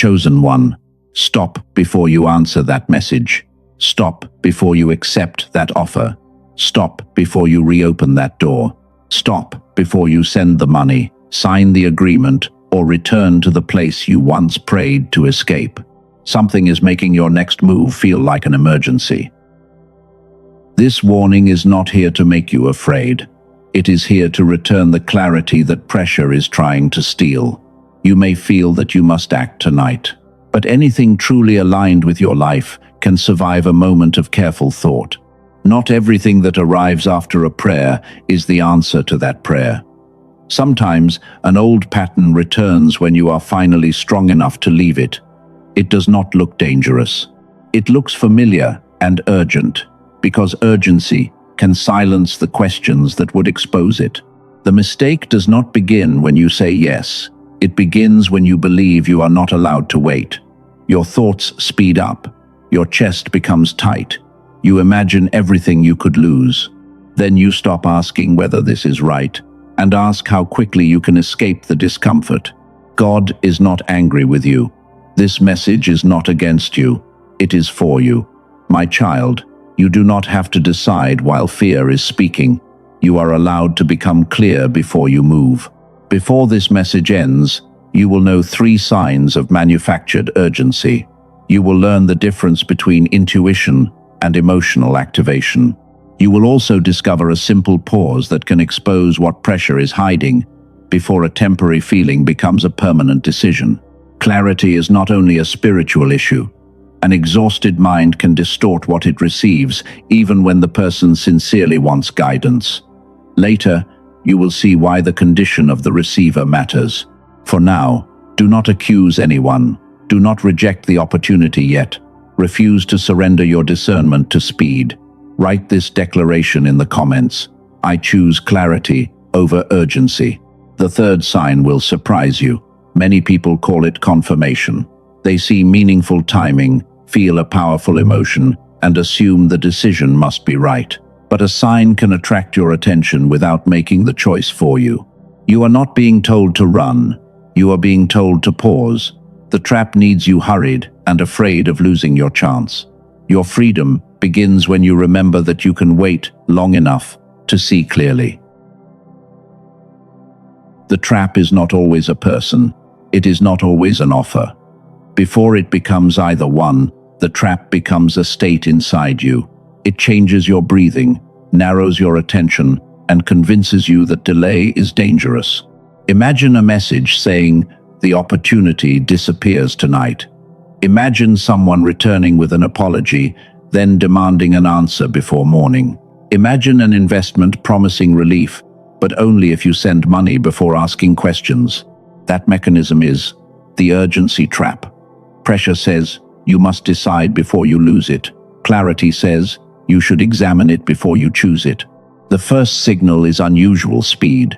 Chosen one, stop before you answer that message. Stop before you accept that offer. Stop before you reopen that door. Stop before you send the money, sign the agreement, or return to the place you once prayed to escape. Something is making your next move feel like an emergency. This warning is not here to make you afraid. It is here to return the clarity that pressure is trying to steal. You may feel that you must act tonight, but anything truly aligned with your life can survive a moment of careful thought. Not everything that arrives after a prayer is the answer to that prayer. Sometimes an old pattern returns when you are finally strong enough to leave it. It does not look dangerous. It looks familiar and urgent, because urgency can silence the questions that would expose it. The mistake does not begin when you say yes. It begins when you believe you are not allowed to wait. Your thoughts speed up. Your chest becomes tight. You imagine everything you could lose. Then you stop asking whether this is right, and ask how quickly you can escape the discomfort. God is not angry with you. This message is not against you. It is for you. My child, you do not have to decide while fear is speaking. You are allowed to become clear before you move. Before this message ends, you will know 3 signs of manufactured urgency. You will learn the difference between intuition and emotional activation. You will also discover a simple pause that can expose what pressure is hiding before a temporary feeling becomes a permanent decision. Clarity is not only a spiritual issue. An exhausted mind can distort what it receives, even when the person sincerely wants guidance. Later, you will see why the condition of the receiver matters. For now, do not accuse anyone. Do not reject the opportunity yet. Refuse to surrender your discernment to speed. Write this declaration in the comments. I choose clarity over urgency. The 3rd sign will surprise you. Many people call it confirmation. They see meaningful timing, feel a powerful emotion, and assume the decision must be right. But a sign can attract your attention without making the choice for you. You are not being told to run. You are being told to pause. The trap needs you hurried and afraid of losing your chance. Your freedom begins when you remember that you can wait long enough to see clearly. The trap is not always a person. It is not always an offer. Before it becomes either one, the trap becomes a state inside you. It changes your breathing, narrows your attention, and convinces you that delay is dangerous. Imagine a message saying, "The opportunity disappears tonight." Imagine someone returning with an apology, then demanding an answer before morning. Imagine an investment promising relief, but only if you send money before asking questions. That mechanism is the urgency trap. Pressure says, you must decide before you lose it. Clarity says, you should examine it before you choose it. The first signal is unusual speed.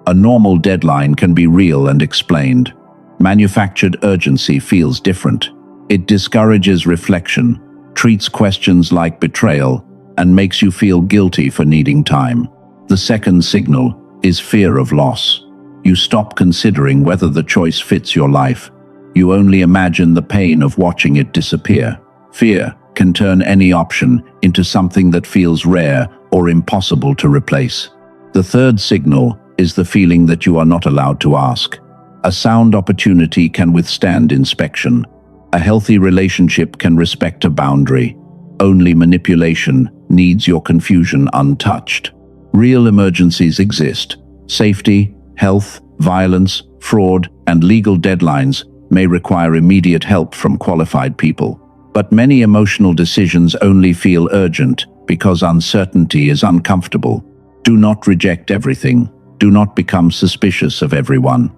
A normal deadline can be real and explained. Manufactured urgency feels different. It discourages reflection, treats questions like betrayal, and makes you feel guilty for needing time. The second signal is fear of loss. You stop considering whether the choice fits your life. You only imagine the pain of watching it disappear. Fear can turn any option into something that feels rare or impossible to replace. The third signal is the feeling that you are not allowed to ask. A sound opportunity can withstand inspection. A healthy relationship can respect a boundary. Only manipulation needs your confusion untouched. Real emergencies exist. Safety, health, violence, fraud, and legal deadlines may require immediate help from qualified people. But many emotional decisions only feel urgent because uncertainty is uncomfortable. Do not reject everything. Do not become suspicious of everyone.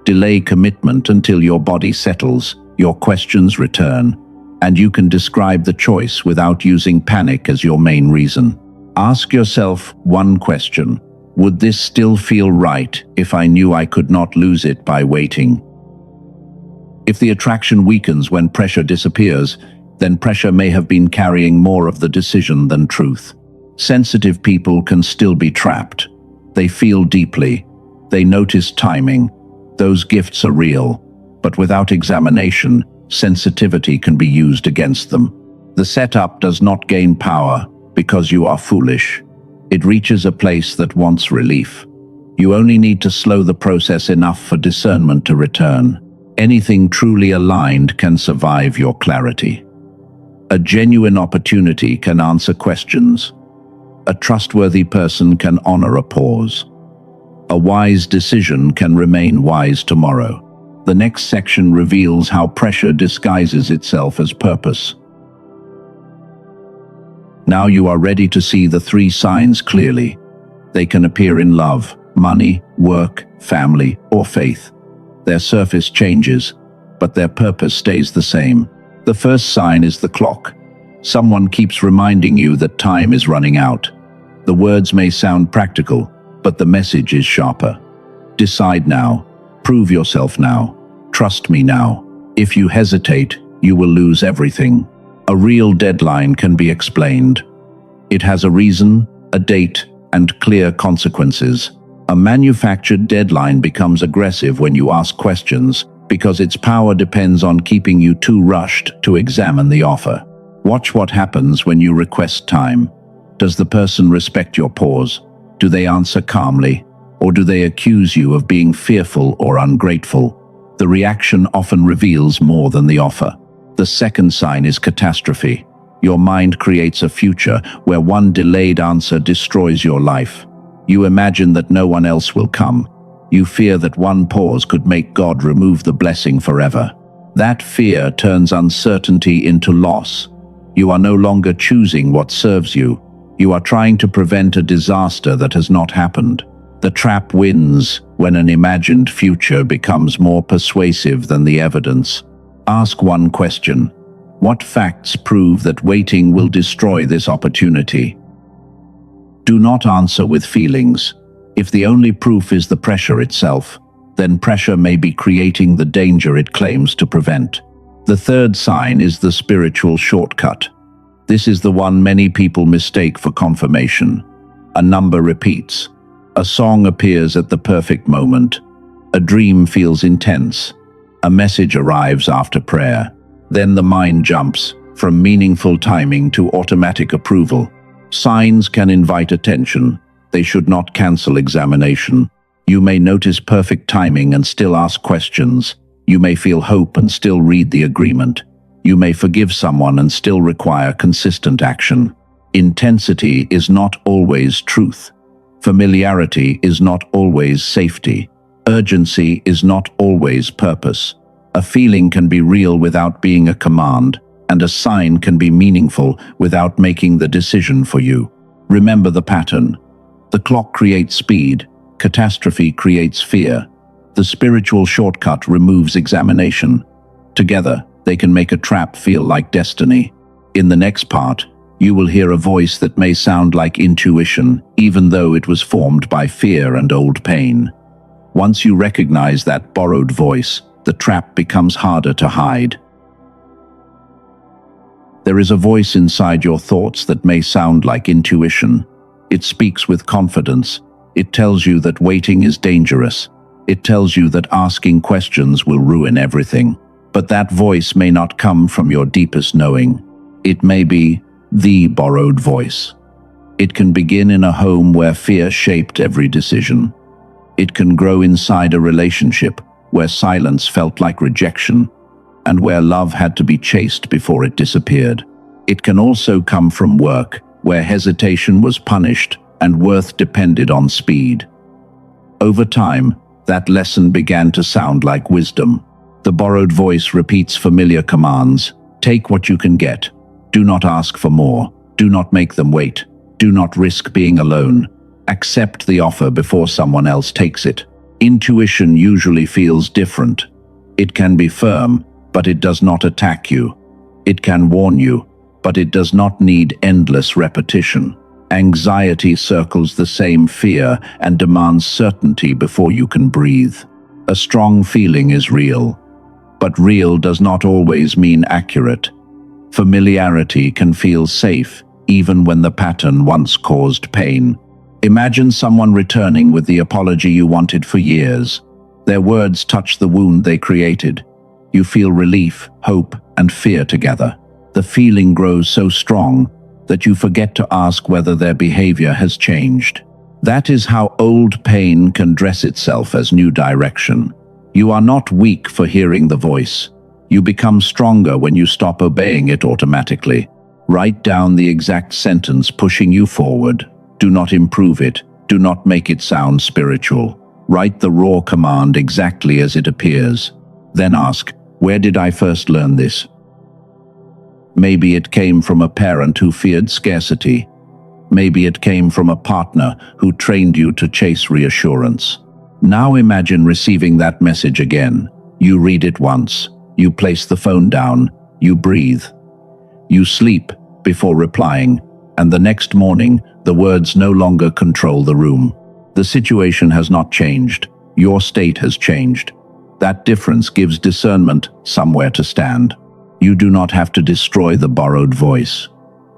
Delay commitment until your body settles, your questions return, and you can describe the choice without using panic as your main reason. Ask yourself one question. Would this still feel right if I knew I could not lose it by waiting? If the attraction weakens when pressure disappears, then pressure may have been carrying more of the decision than truth. Sensitive people can still be trapped. They feel deeply. They notice timing. Those gifts are real. But without examination, sensitivity can be used against them. The setup does not gain power because you are foolish. It reaches a place that wants relief. You only need to slow the process enough for discernment to return. Anything truly aligned can survive your clarity. A genuine opportunity can answer questions. A trustworthy person can honor a pause. A wise decision can remain wise tomorrow. The next section reveals how pressure disguises itself as purpose. Now you are ready to see the three signs clearly. They can appear in love, money, work, family, or faith. Their surface changes, but their purpose stays the same. The first sign is the clock. Someone keeps reminding you that time is running out. The words may sound practical, but the message is sharper. Decide now. Prove yourself now. Trust me now. If you hesitate, you will lose everything. A real deadline can be explained. It has a reason, a date, and clear consequences. A manufactured deadline becomes aggressive when you ask questions because its power depends on keeping you too rushed to examine the offer. Watch what happens when you request time. Does the person respect your pause? Do they answer calmly? Or do they accuse you of being fearful or ungrateful? The reaction often reveals more than the offer. The second sign is catastrophe. Your mind creates a future where one delayed answer destroys your life. You imagine that no one else will come. You fear that one pause could make God remove the blessing forever. That fear turns uncertainty into loss. You are no longer choosing what serves you. You are trying to prevent a disaster that has not happened. The trap wins when an imagined future becomes more persuasive than the evidence. Ask one question. What facts prove that waiting will destroy this opportunity? Do not answer with feelings. If the only proof is the pressure itself, then pressure may be creating the danger it claims to prevent. The third sign is the spiritual shortcut. This is the one many people mistake for confirmation. A number repeats. A song appears at the perfect moment. A dream feels intense. A message arrives after prayer. Then the mind jumps from meaningful timing to automatic approval. Signs can invite attention. They should not cancel examination. You may notice perfect timing and still ask questions. You may feel hope and still read the agreement. You may forgive someone and still require consistent action. Intensity is not always truth. Familiarity is not always safety. Urgency is not always purpose. A feeling can be real without being a command, and a sign can be meaningful without making the decision for you. Remember the pattern. The clock creates speed. Catastrophe creates fear. The spiritual shortcut removes examination. Together, they can make a trap feel like destiny. In the next part, you will hear a voice that may sound like intuition, even though it was formed by fear and old pain. Once you recognize that borrowed voice, the trap becomes harder to hide. There is a voice inside your thoughts that may sound like intuition. It speaks with confidence. It tells you that waiting is dangerous. It tells you that asking questions will ruin everything. But that voice may not come from your deepest knowing. It may be the borrowed voice. It can begin in a home where fear shaped every decision. It can grow inside a relationship where silence felt like rejection, and where love had to be chased before it disappeared. It can also come from work, where hesitation was punished and worth depended on speed. Over time, that lesson began to sound like wisdom. The borrowed voice repeats familiar commands. Take what you can get. Do not ask for more. Do not make them wait. Do not risk being alone. Accept the offer before someone else takes it. Intuition usually feels different. It can be firm, but it does not attack you. It can warn you, but it does not need endless repetition. Anxiety circles the same fear and demands certainty before you can breathe. A strong feeling is real, but real does not always mean accurate. Familiarity can feel safe, even when the pattern once caused pain. Imagine someone returning with the apology you wanted for years. Their words touch the wound they created, You feel relief, hope, and fear together. The feeling grows so strong that you forget to ask whether their behavior has changed. That is how old pain can dress itself as new direction. You are not weak for hearing the voice. You become stronger when you stop obeying it automatically. Write down the exact sentence pushing you forward. Do not improve it. Do not make it sound spiritual. Write the raw command exactly as it appears. Then ask, where did I first learn this? Maybe it came from a parent who feared scarcity. Maybe it came from a partner who trained you to chase reassurance. Now imagine receiving that message again. You read it once. You place the phone down. You breathe. You sleep before replying, and the next morning, the words no longer control the room. The situation has not changed. Your state has changed. That difference gives discernment somewhere to stand. You do not have to destroy the borrowed voice.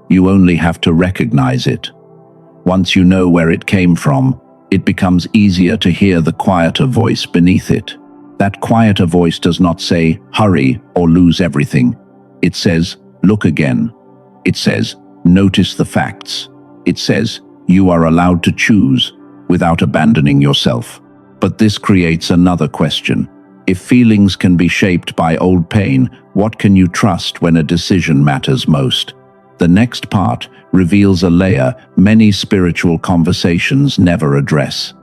You only have to recognize it. Once you know where it came from, it becomes easier to hear the quieter voice beneath it. That quieter voice does not say, hurry or lose everything. It says, look again. It says, notice the facts. It says, you are allowed to choose without abandoning yourself. But this creates another question. If feelings can be shaped by old pain, what can you trust when a decision matters most? The next part reveals a layer many spiritual conversations never address.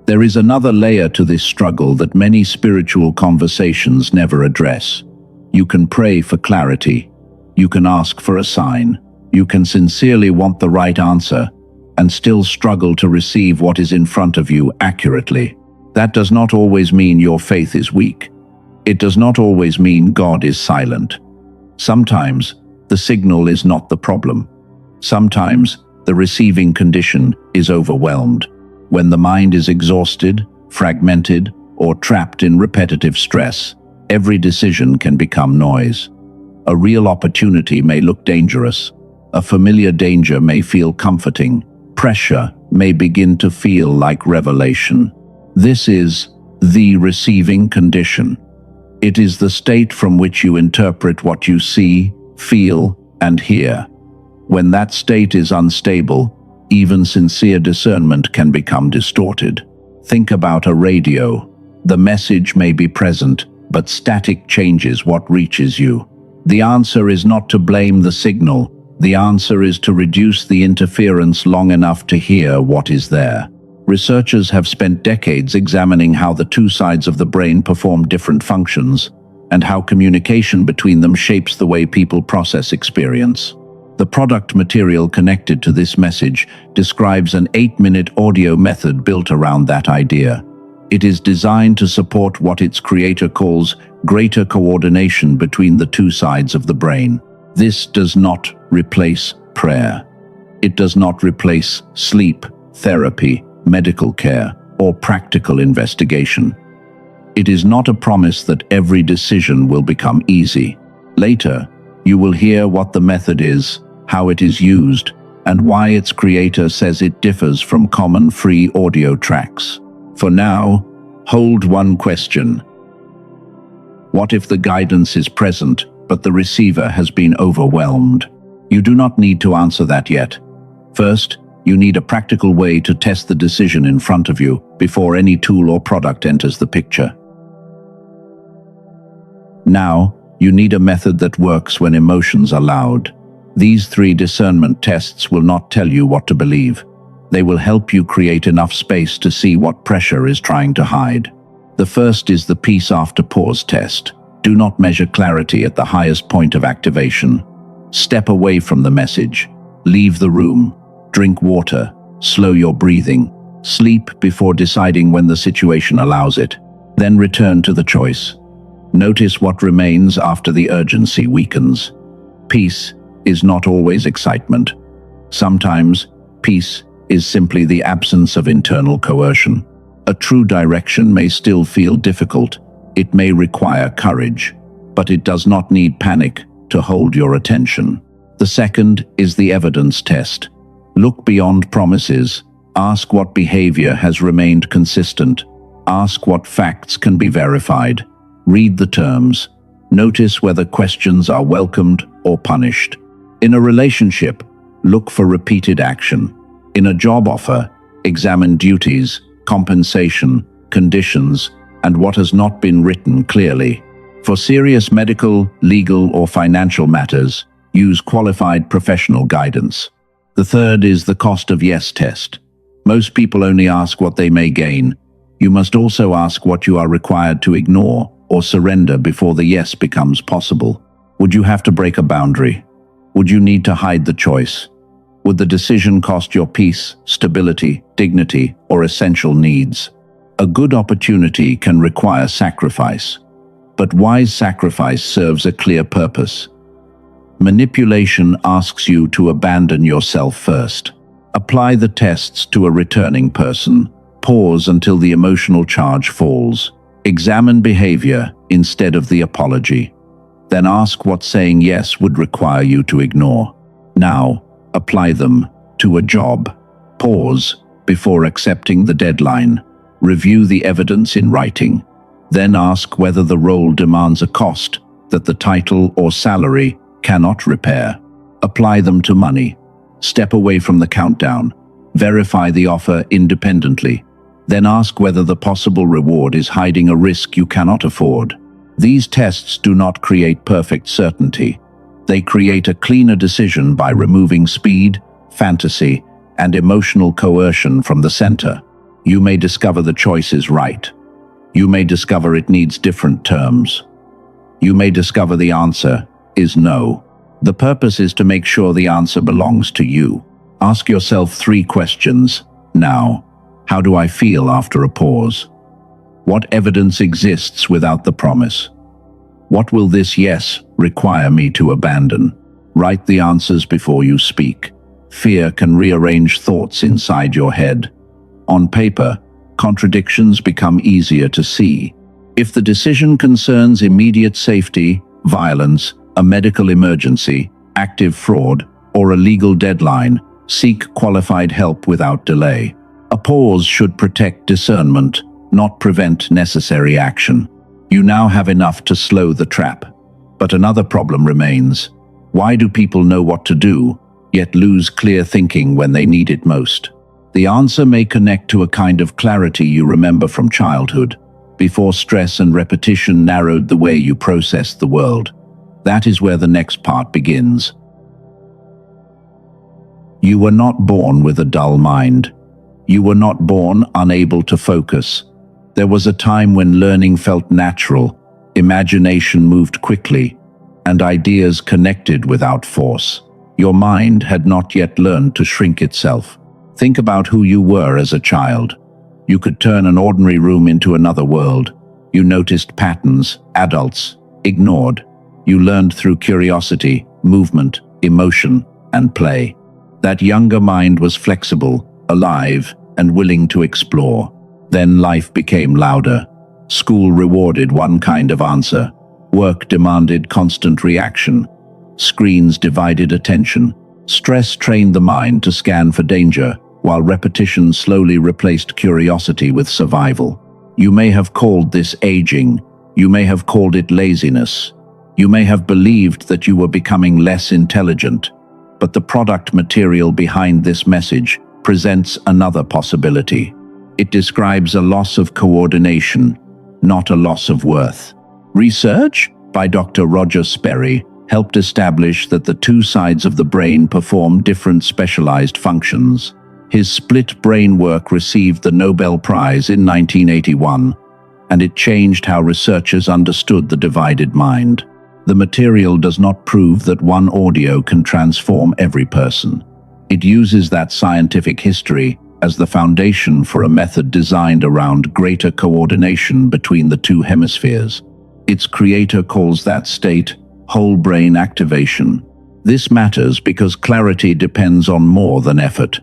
There is another layer to this struggle that many spiritual conversations never address. You can pray for clarity. You can ask for a sign. You can sincerely want the right answer and still struggle to receive what is in front of you accurately. That does not always mean your faith is weak. It does not always mean God is silent. Sometimes the signal is not the problem. Sometimes the receiving condition is overwhelmed. When the mind is exhausted, fragmented, or trapped in repetitive stress, every decision can become noise. A real opportunity may look dangerous. A familiar danger may feel comforting. Pressure may begin to feel like revelation. This is the receiving condition. It is the state from which you interpret what you see, feel, and hear. When that state is unstable, even sincere discernment can become distorted. Think about a radio. The message may be present, but static changes what reaches you. The answer is not to blame the signal. The answer is to reduce the interference long enough to hear what is there. Researchers have spent decades examining how the two sides of the brain perform different functions and how communication between them shapes the way people process experience. The product material connected to this message describes an 8-minute audio method built around that idea. It is designed to support what its creator calls greater coordination between the two sides of the brain. This does not replace prayer. It does not replace sleep, therapy, medical care, or practical investigation. It is not a promise that every decision will become easy. Later, you will hear what the method is, how it is used, and why its creator says it differs from common free audio tracks. For now, hold one question. What if the guidance is present, but the receiver has been overwhelmed? You do not need to answer that yet. First, you need a practical way to test the decision in front of you before any tool or product enters the picture. Now, you need a method that works when emotions are loud. These 3 discernment tests will not tell you what to believe. They will help you create enough space to see what pressure is trying to hide. The first is the peace after pause test. Do not measure clarity at the highest point of activation. Step away from the message. Leave the room. Drink water. Slow your breathing. Sleep before deciding when the situation allows it. Then return to the choice. Notice what remains after the urgency weakens. Peace is not always excitement. Sometimes, peace is simply the absence of internal coercion. A true direction may still feel difficult. It may require courage, but it does not need panic to hold your attention. The second is the evidence test. Look beyond promises. Ask what behavior has remained consistent. Ask what facts can be verified. Read the terms. Notice whether questions are welcomed or punished. In a relationship, look for repeated action. In a job offer, examine duties, compensation, conditions, and what has not been written clearly. For serious medical, legal, or financial matters, use qualified professional guidance. The third is the cost of yes test. Most people only ask what they may gain. You must also ask what you are required to ignore or surrender before the yes becomes possible. Would you have to break a boundary? Would you need to hide the choice? Would the decision cost your peace, stability, dignity, or essential needs? A good opportunity can require sacrifice, but wise sacrifice serves a clear purpose. Manipulation asks you to abandon yourself first. Apply the tests to a returning person. Pause until the emotional charge falls. Examine behavior instead of the apology. Then ask what saying yes would require you to ignore. Now, apply them to a job. Pause before accepting the deadline. Review the evidence in writing. Then ask whether the role demands a cost that the title or salary cannot repair. Apply them to money. Step away from the countdown. Verify the offer independently. Then ask whether the possible reward is hiding a risk you cannot afford. These tests do not create perfect certainty. They create a cleaner decision by removing speed, fantasy, and emotional coercion from the center. You may discover the choice is right. You may discover it needs different terms. You may discover the answer is no. The purpose is to make sure the answer belongs to you. Ask yourself 3 questions now. How do I feel after a pause? What evidence exists without the promise? What will this yes require me to abandon? Write the answers before you speak. Fear can rearrange thoughts inside your head. On paper, contradictions become easier to see. If the decision concerns immediate safety, violence, a medical emergency, active fraud, or a legal deadline, seek qualified help without delay. A pause should protect discernment, not prevent necessary action. You now have enough to slow the trap. But another problem remains. Why do people know what to do, yet lose clear thinking when they need it most? The answer may connect to a kind of clarity you remember from childhood, before stress and repetition narrowed the way you processed the world. That is where the next part begins. You were not born with a dull mind. You were not born unable to focus. There was a time when learning felt natural, imagination moved quickly, and ideas connected without force. Your mind had not yet learned to shrink itself. Think about who you were as a child. You could turn an ordinary room into another world. You noticed patterns adults ignored. You learned through curiosity, movement, emotion, and play. That younger mind was flexible, alive, and willing to explore. Then life became louder. School rewarded one kind of answer. Work demanded constant reaction. Screens divided attention. Stress trained the mind to scan for danger, while repetition slowly replaced curiosity with survival. You may have called this aging. You may have called it laziness. You may have believed that you were becoming less intelligent. But the product material behind this message presents another possibility. It describes a loss of coordination, not a loss of worth. Research by Dr. Roger Sperry helped establish that the 2 sides of the brain perform different specialized functions. His split brain work received the Nobel Prize in 1981, and it changed how researchers understood the divided mind. The material does not prove that one audio can transform every person. It uses that scientific history as the foundation for a method designed around greater coordination between the 2 hemispheres. Its creator calls that state whole brain activation. This matters because clarity depends on more than effort.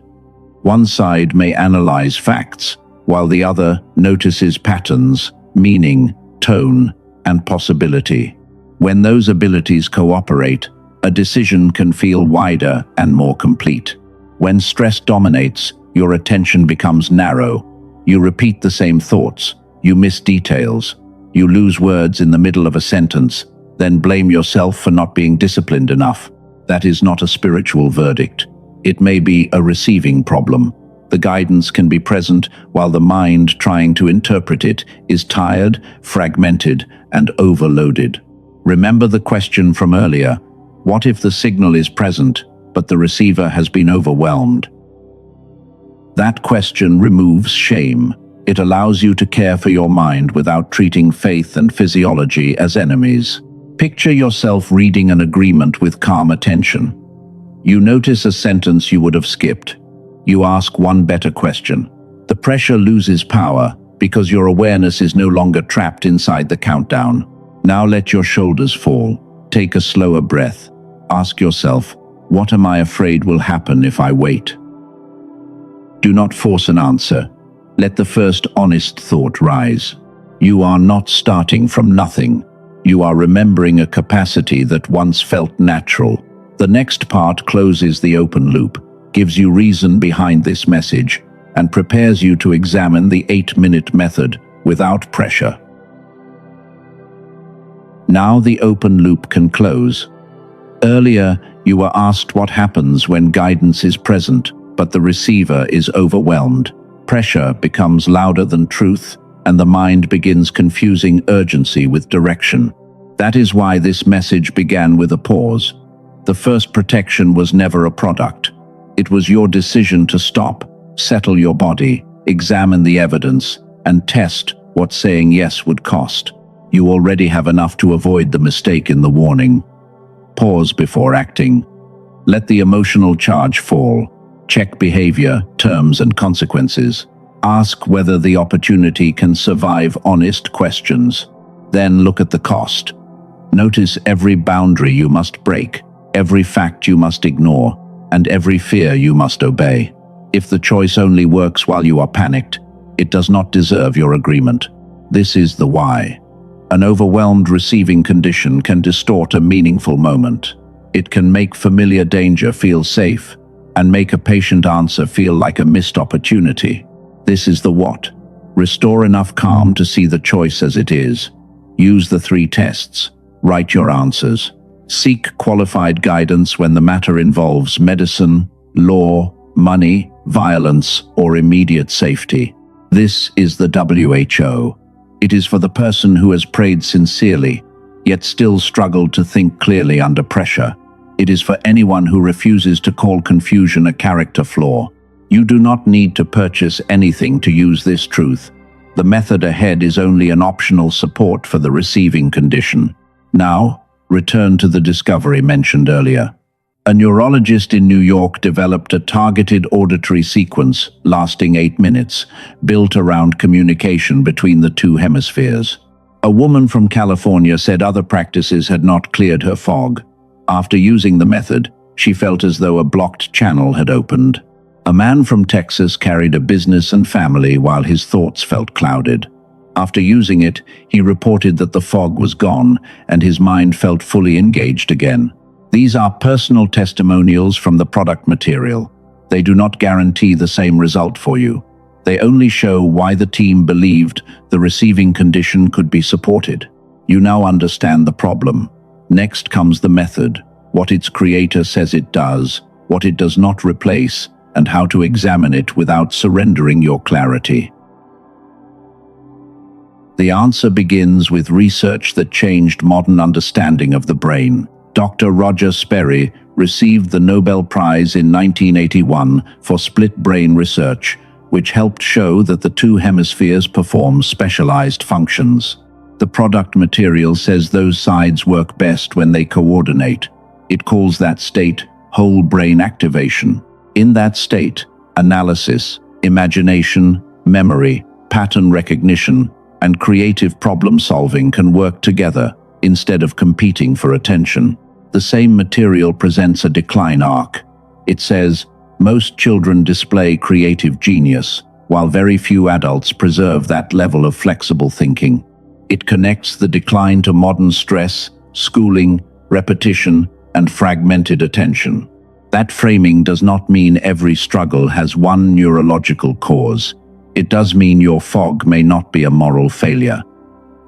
One side may analyze facts, while the other notices patterns, meaning, tone, and possibility. When those abilities cooperate, a decision can feel wider and more complete. When stress dominates, your attention becomes narrow. You repeat the same thoughts. You miss details. You lose words in the middle of a sentence, then blame yourself for not being disciplined enough. That is not a spiritual verdict. It may be a receiving problem. The guidance can be present while the mind trying to interpret it is tired, fragmented, and overloaded. Remember the question from earlier. What if the signal is present, but the receiver has been overwhelmed? That question removes shame. It allows you to care for your mind without treating faith and physiology as enemies. Picture yourself reading an agreement with calm attention. You notice a sentence you would have skipped. You ask one better question. The pressure loses power because your awareness is no longer trapped inside the countdown. Now let your shoulders fall. Take a slower breath. Ask yourself, what am I afraid will happen if I wait? Do not force an answer. Let the first honest thought rise. You are not starting from nothing. You are remembering a capacity that once felt natural. The next part closes the open loop, gives you reason behind this message, and prepares you to examine the 8-minute method without pressure. Now the open loop can close. Earlier, you were asked what happens when guidance is present, but the receiver is overwhelmed. Pressure becomes louder than truth, and the mind begins confusing urgency with direction. That is why this message began with a pause. The first protection was never a product. It was your decision to stop, settle your body, examine the evidence, and test what saying yes would cost. You already have enough to avoid the mistake in the warning. Pause before acting. Let the emotional charge fall. Check behavior, terms, and consequences. Ask whether the opportunity can survive honest questions. Then look at the cost. Notice every boundary you must break, every fact you must ignore, and every fear you must obey. If the choice only works while you are panicked, it does not deserve your agreement. This is the why. An overwhelmed receiving condition can distort a meaningful moment. It can make familiar danger feel safe, and make a patient answer feel like a missed opportunity. This is the what. Restore enough calm to see the choice as it is. Use the 3 tests. Write your answers. Seek qualified guidance when the matter involves medicine, law, money, violence, or immediate safety. This is the WHO. It is for the person who has prayed sincerely, yet still struggled to think clearly under pressure. It is for anyone who refuses to call confusion a character flaw. You do not need to purchase anything to use this truth. The method ahead is only an optional support for the receiving condition. Now, return to the discovery mentioned earlier. A neurologist in New York developed a targeted auditory sequence lasting 8 minutes, built around communication between the 2 hemispheres. A woman from California said other practices had not cleared her fog. After using the method, she felt as though a blocked channel had opened. A man from Texas carried a business and family while his thoughts felt clouded. After using it, he reported that the fog was gone and his mind felt fully engaged again. These are personal testimonials from the product material. They do not guarantee the same result for you. They only show why the team believed the receiving condition could be supported. You now understand the problem. Next comes the method, what its creator says it does, what it does not replace, and how to examine it without surrendering your clarity. The answer begins with research that changed modern understanding of the brain. Dr. Roger Sperry received the Nobel Prize in 1981 for split brain research, which helped show that the 2 hemispheres perform specialized functions. The product material says those sides work best when they coordinate. It calls that state whole brain activation. In that state, analysis, imagination, memory, pattern recognition, and creative problem-solving can work together instead of competing for attention. The same material presents a decline arc. It says, most children display creative genius, while very few adults preserve that level of flexible thinking. It connects the decline to modern stress, schooling, repetition, and fragmented attention. That framing does not mean every struggle has one neurological cause. It does mean your fog may not be a moral failure.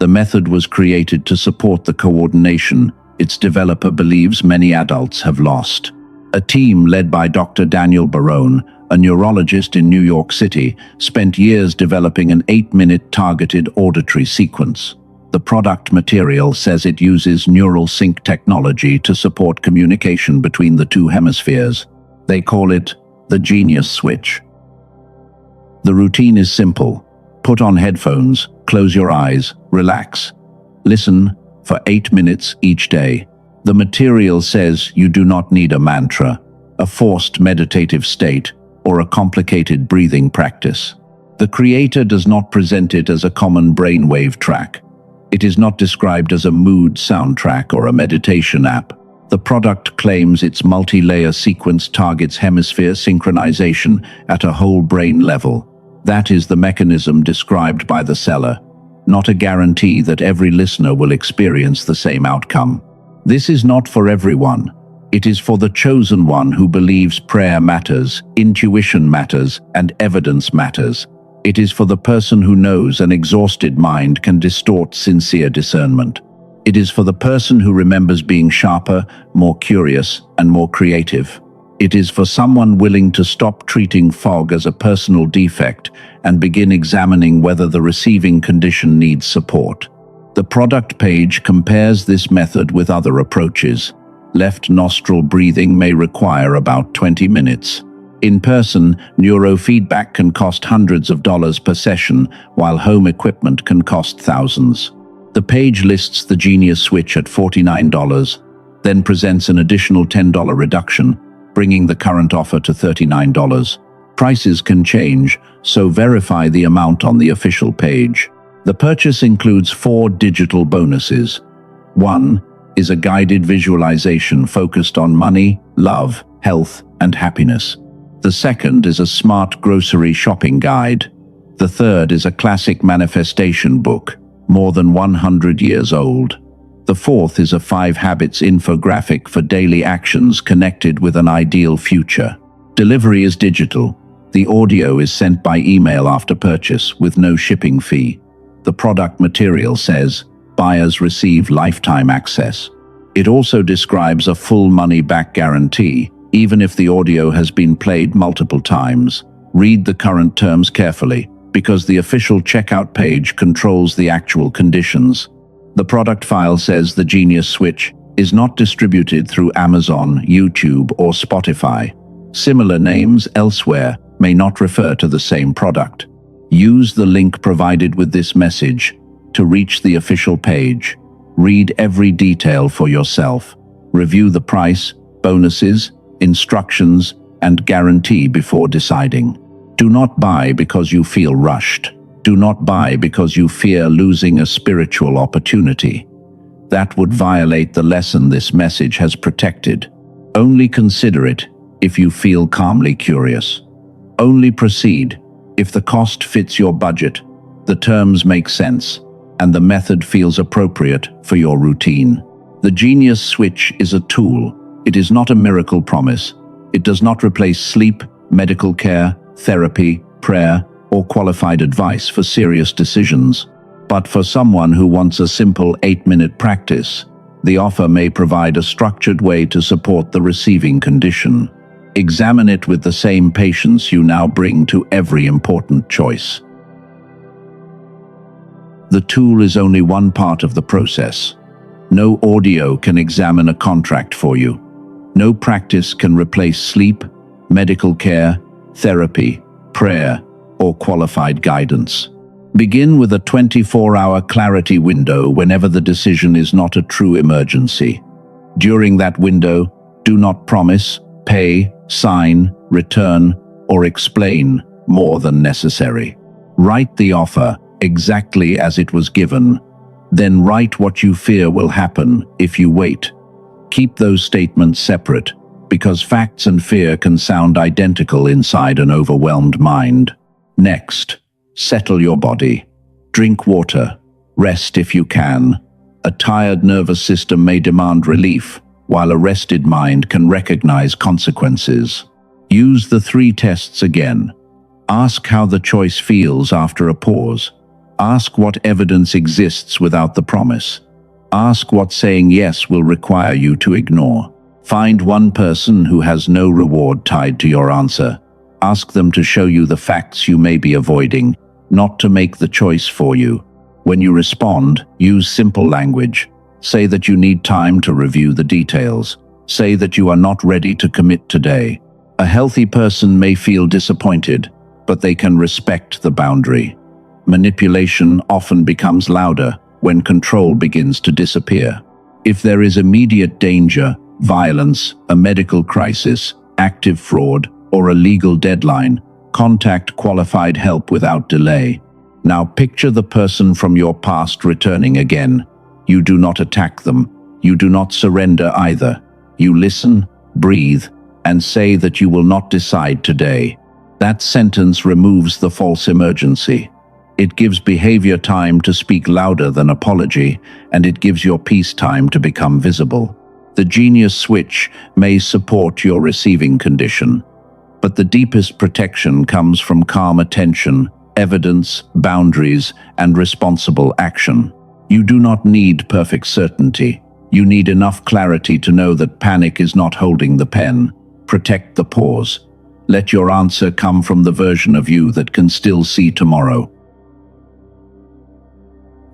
The method was created to support the coordination its developer believes many adults have lost. A team led by Dr. Daniel Barone, a neurologist in New York City, spent years developing an 8-minute targeted auditory sequence. The product material says it uses neural sync technology to support communication between the two hemispheres. They call it the genius switch. The routine is simple. Put on headphones, close your eyes, relax. Listen for 8 minutes each day. The material says you do not need a mantra, a forced meditative state, or a complicated breathing practice. The creator does not present it as a common brainwave track. It is not described as a mood soundtrack or a meditation app. The product claims its multi-layer sequence targets hemisphere synchronization at a whole brain level. That is the mechanism described by the seller, not a guarantee that every listener will experience the same outcome. This is not for everyone. It is for the chosen one who believes prayer matters, intuition matters, and evidence matters. It is for the person who knows an exhausted mind can distort sincere discernment. It is for the person who remembers being sharper, more curious, and more creative. It is for someone willing to stop treating fog as a personal defect and begin examining whether the receiving condition needs support. The product page compares this method with other approaches. Left nostril breathing may require about 20 minutes. In person, neurofeedback can cost hundreds of dollars per session, while home equipment can cost thousands. The page lists the Genius Switch at $49, then presents an additional $10 reduction, bringing the current offer to $39. Prices can change, so verify the amount on the official page. The purchase includes 4 digital bonuses. 1 is a guided visualization focused on money, love, health, and happiness. The second is a smart grocery shopping guide. The third is a classic manifestation book, more than 100 years old. The fourth is a 5 habits infographic for daily actions connected with an ideal future. Delivery is digital. The audio is sent by email after purchase with no shipping fee. The product material says buyers receive lifetime access. It also describes a full money-back guarantee, even if the audio has been played multiple times. Read the current terms carefully, because the official checkout page controls the actual conditions. The product file says the Genius Switch is not distributed through Amazon, YouTube, or Spotify. Similar names elsewhere may not refer to the same product. Use the link provided with this message to reach the official page. Read every detail for yourself. Review the price, bonuses, instructions, and guarantee before deciding. Do not buy because you feel rushed. Do not buy because you fear losing a spiritual opportunity. That would violate the lesson this message has protected. Only consider it if you feel calmly curious. Only proceed if the cost fits your budget, the terms make sense, and the method feels appropriate for your routine. The Genius Switch is a tool. It is not a miracle promise. It does not replace sleep, medical care, therapy, prayer, or qualified advice for serious decisions. But for someone who wants a simple 8-minute practice, the offer may provide a structured way to support the receiving condition. Examine it with the same patience you now bring to every important choice. The tool is only one part of the process. No audio can examine a contract for you. No practice can replace sleep, medical care, therapy, prayer, or qualified guidance. Begin with a 24-hour clarity window whenever the decision is not a true emergency. During that window, do not promise, pay, sign, return, or explain more than necessary. Write the offer exactly as it was given. Then write what you fear will happen if you wait. Keep those statements separate, because facts and fear can sound identical inside an overwhelmed mind. Next, settle your body. Drink water. Rest if you can. A tired nervous system may demand relief, while a rested mind can recognize consequences. Use the 3 tests again. Ask how the choice feels after a pause. Ask what evidence exists without the promise. Ask what saying yes will require you to ignore. Find one person who has no reward tied to your answer. Ask them to show you the facts you may be avoiding, not to make the choice for you. When you respond, use simple language. Say that you need time to review the details. Say that you are not ready to commit today. A healthy person may feel disappointed, but they can respect the boundary. Manipulation often becomes louder when control begins to disappear. If there is immediate danger, violence, a medical crisis, active fraud, or a legal deadline, contact qualified help without delay. Now picture the person from your past returning again. You do not attack them. You do not surrender either. You listen, breathe, and say that you will not decide today. That sentence removes the false emergency. It gives behavior time to speak louder than apology, and it gives your peace time to become visible. The genius switch may support your receiving condition, but the deepest protection comes from calm attention, evidence, boundaries, and responsible action. You do not need perfect certainty. You need enough clarity to know that panic is not holding the pen. Protect the pause. Let your answer come from the version of you that can still see tomorrow.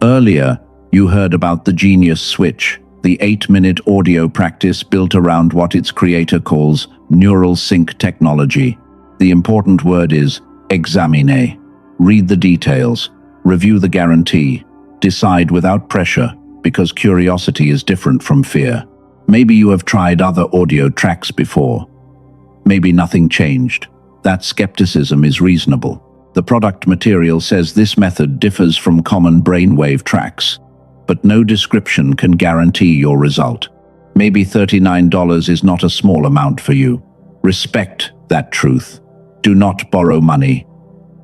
Earlier, you heard about the genius switch, the 8-minute audio practice built around what its creator calls neural sync technology. The important word is examine. Read the details, review the guarantee, decide without pressure, because curiosity is different from fear. Maybe you have tried other audio tracks before. Maybe nothing changed. That skepticism is reasonable. The product material says this method differs from common brainwave tracks, but no description can guarantee your result. Maybe $39 is not a small amount for you. Respect that truth. Do not borrow money.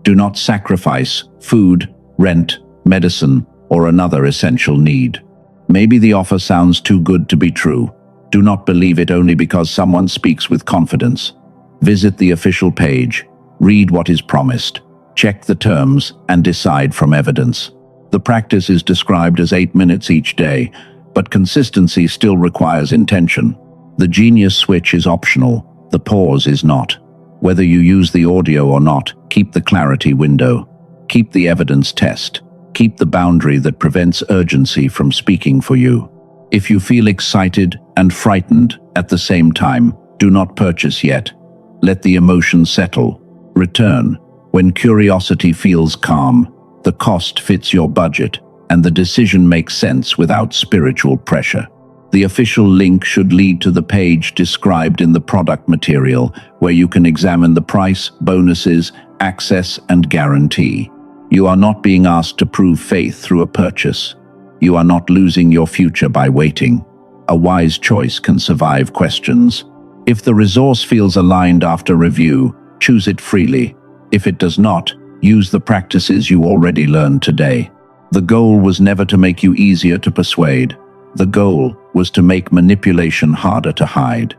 Do not sacrifice food, rent, medicine, or another essential need. Maybe the offer sounds too good to be true. Do not believe it only because someone speaks with confidence. Visit the official page, read what is promised, check the terms, and decide from evidence. The practice is described as 8 minutes each day, but consistency still requires intention. The genius switch is optional, the pause is not. Whether you use the audio or not, keep the clarity window. Keep the evidence test. Keep the boundary that prevents urgency from speaking for you. If you feel excited and frightened at the same time, do not purchase yet. Let the emotion settle. Return. When curiosity feels calm, the cost fits your budget, and the decision makes sense without spiritual pressure. The official link should lead to the page described in the product material, where you can examine the price, bonuses, access, and guarantee. You are not being asked to prove faith through a purchase. You are not losing your future by waiting. A wise choice can survive questions. If the resource feels aligned after review, choose it freely. If it does not, use the practices you already learned today. The goal was never to make you easier to persuade. The goal was to make manipulation harder to hide.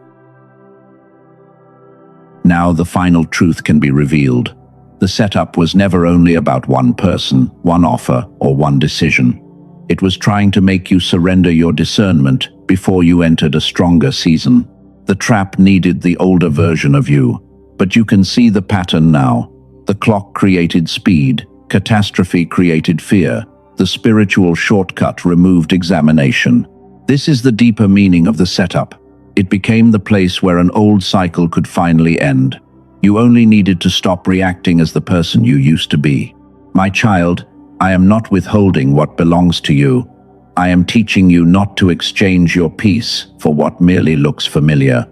Now the final truth can be revealed. The setup was never only about one person, one offer, or one decision. It was trying to make you surrender your discernment before you entered a stronger season. The trap needed the older version of you, but you can see the pattern now. The clock created speed, catastrophe created fear, the spiritual shortcut removed examination. This is the deeper meaning of the setup. It became the place where an old cycle could finally end. You only needed to stop reacting as the person you used to be. My child, I am not withholding what belongs to you. I am teaching you not to exchange your peace for what merely looks familiar.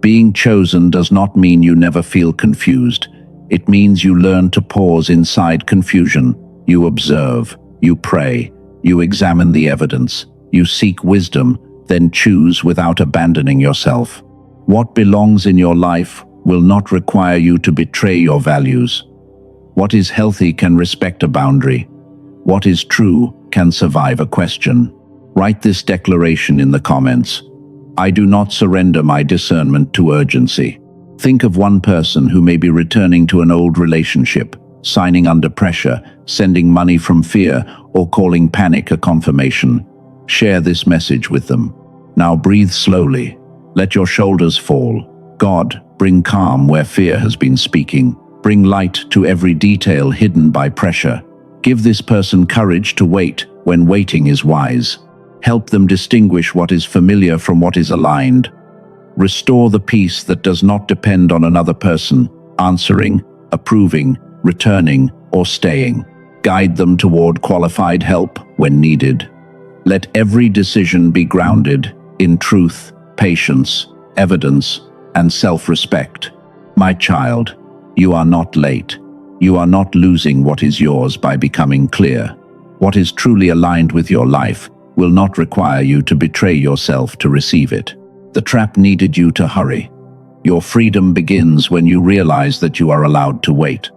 Being chosen does not mean you never feel confused. It means you learn to pause inside confusion. You observe, you pray, you examine the evidence, you seek wisdom, then choose without abandoning yourself. What belongs in your life will not require you to betray your values. What is healthy can respect a boundary. What is true can survive a question. Write this declaration in the comments. I do not surrender my discernment to urgency. Think of one person who may be returning to an old relationship, signing under pressure, sending money from fear, or calling panic a confirmation. Share this message with them. Now breathe slowly. Let your shoulders fall. God, bring calm where fear has been speaking. Bring light to every detail hidden by pressure. Give this person courage to wait when waiting is wise. Help them distinguish what is familiar from what is aligned. Restore the peace that does not depend on another person, answering, approving, returning, or staying. Guide them toward qualified help when needed. Let every decision be grounded in truth, patience, evidence, and self-respect. My child, you are not late. You are not losing what is yours by becoming clear. What is truly aligned with your life will not require you to betray yourself to receive it. The trap needed you to hurry. Your freedom begins when you realize that you are allowed to wait.